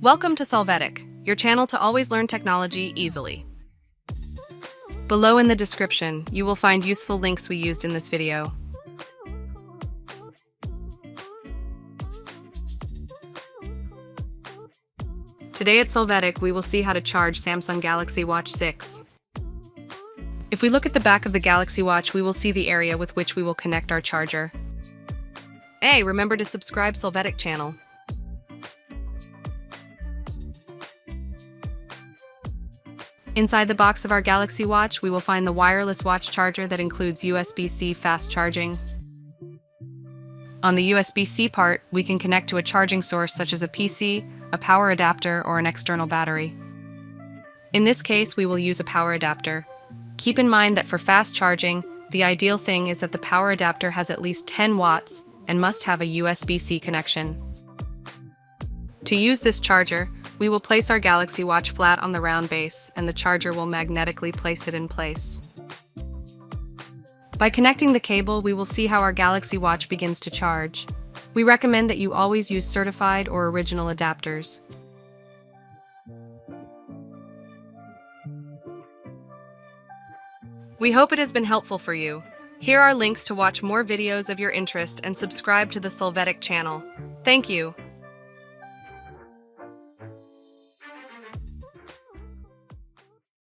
Welcome to Solvetic, your channel to always learn technology easily. Below in the description, you will find useful links we used in this video. Today at Solvetic, we will see how to charge Samsung Galaxy Watch 6. If we look at the back of the Galaxy Watch, we will see the area with which we will connect our charger. Hey, remember to subscribe Solvetic channel. Inside the box of our Galaxy Watch, we will find the wireless watch charger that includes USB-C fast charging. On the USB-C part, we can connect to a charging source such as a PC, a power adapter, or an external battery. In this case, we will use a power adapter. Keep in mind that for fast charging, the ideal thing is that the power adapter has at least 10 watts and must have a USB-C connection. To use this charger, we will place our Galaxy Watch flat on the round base, and the charger will magnetically place it in place. By connecting the cable, we will see how our Galaxy Watch begins to charge. We recommend that you always use certified or original adapters. We hope it has been helpful for you. Here are links to watch more videos of your interest and subscribe to the Solvetic channel. Thank you.